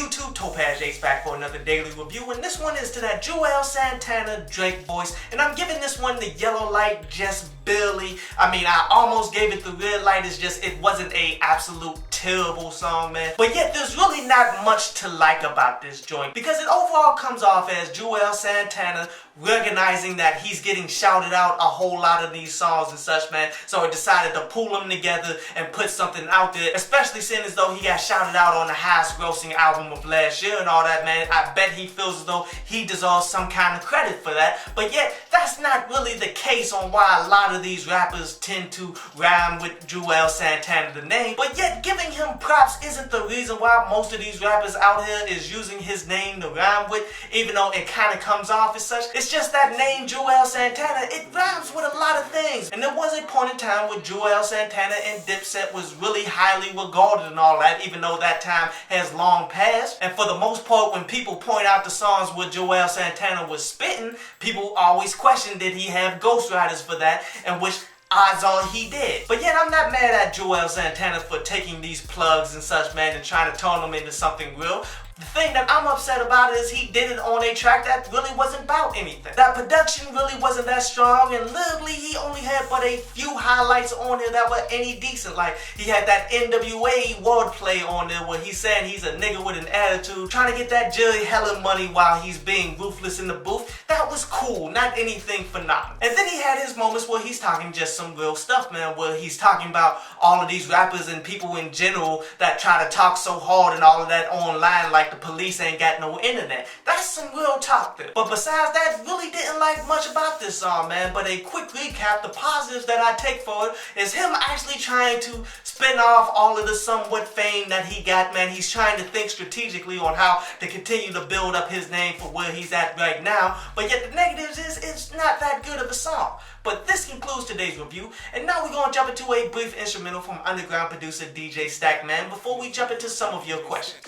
YouTube? Topaz Jake's back for another daily review, and this one is to that Juelz Santana Drake voice, and I'm giving this one the yellow light just barely. I mean, I almost gave it the red light. It's just, it wasn't a absolute terrible song, man. But yet, there's really not much to like about this joint, because it overall comes off as Juelz Santana recognizing that he's getting shouted out a whole lot of these songs and such, man. So he decided to pull them together and put something out there, especially seeing as though he got shouted out on the highest grossing album of last year and all that, man. I bet he feels as though he deserves some kind of credit for that. But yet, that's not really the case on why a lot of these rappers tend to rhyme with Juelz Santana, the name. But yet, giving him props isn't the reason why most of these rappers out here is using his name to rhyme with, even though it kind of comes off as such. It's just that name, Juelz Santana, it rhymes with a lot of things. And there was a point in time where Juelz Santana and Dipset was really highly regarded and all that, even though that time has long passed. And for the most part, when people point out the songs where Juelz Santana was spitting, people always question, did he have ghostwriters for that? And which odds are he did. But yet I'm not mad at Juelz Santana for taking these plugs and such, man, and trying to turn them into something real. The thing that I'm upset about is he did it on a track that really wasn't about anything. That production really wasn't that strong, and literally he only had but a few highlights on there that were any decent. Like, he had that NWA wordplay on there where he's saying he's a nigga with an attitude, trying to get that Jerry Helen money while he's being ruthless in the booth. That was cool, not anything phenomenal. And then he had his moments where he's talking just some real stuff, man, where he's talking about all of these rappers and people in general that try to talk so hard and all of that online, like the police ain't got no internet. That's some real talk there. But besides that, really didn't like much about this song, man. But a quick recap, the positives that I take for it is him actually trying to spin off all of the somewhat fame that he got, man. He's trying to think strategically on how to continue to build up his name for where he's at right now. But yet the negatives is it's not that good of a song. But this concludes today's review, and now we're going to jump into a brief instrumental from underground producer DJ Stackman before we jump into some of your questions.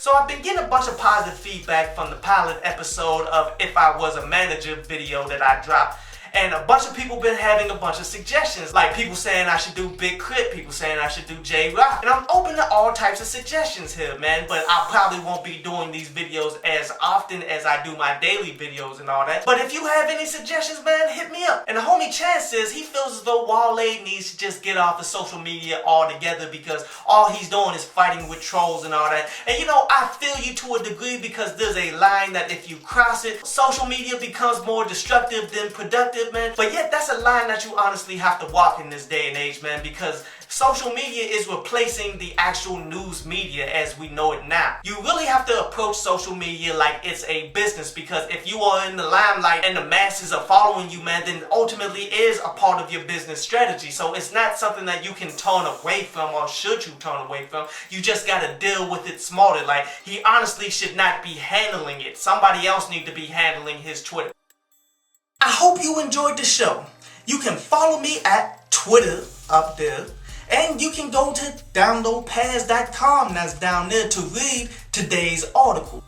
So I've been getting a bunch of positive feedback from the pilot episode of If I Was a Manager video that I dropped. And a bunch of people been having a bunch of suggestions, like people saying I should do Big Crit, people saying I should do J-Rock. And I'm open to all types of suggestions here, man, but I probably won't be doing these videos as often as I do my daily videos and all that. But if you have any suggestions, man, hit me up. And the homie Chance says he feels as though Wale needs to just get off of social media altogether because all he's doing is fighting with trolls and all that. And you know, I feel you to a degree because there's a line that if you cross it, social media becomes more destructive than productive, man. But yet that's a line that you honestly have to walk in this day and age, man, because social media is replacing the actual news media as we know it now. You really have to approach social media like it's a business, because if you are in the limelight and the masses are following you, man, then ultimately is a part of your business strategy. So it's not something that you can turn away from, or should you turn away from. You just gotta deal with it smarter. Like, he honestly should not be handling it. Somebody else need to be handling his Twitter. I hope you enjoyed the show. You can follow me at Twitter up there, and you can go to downloadpaz.com, that's down there, to read today's article.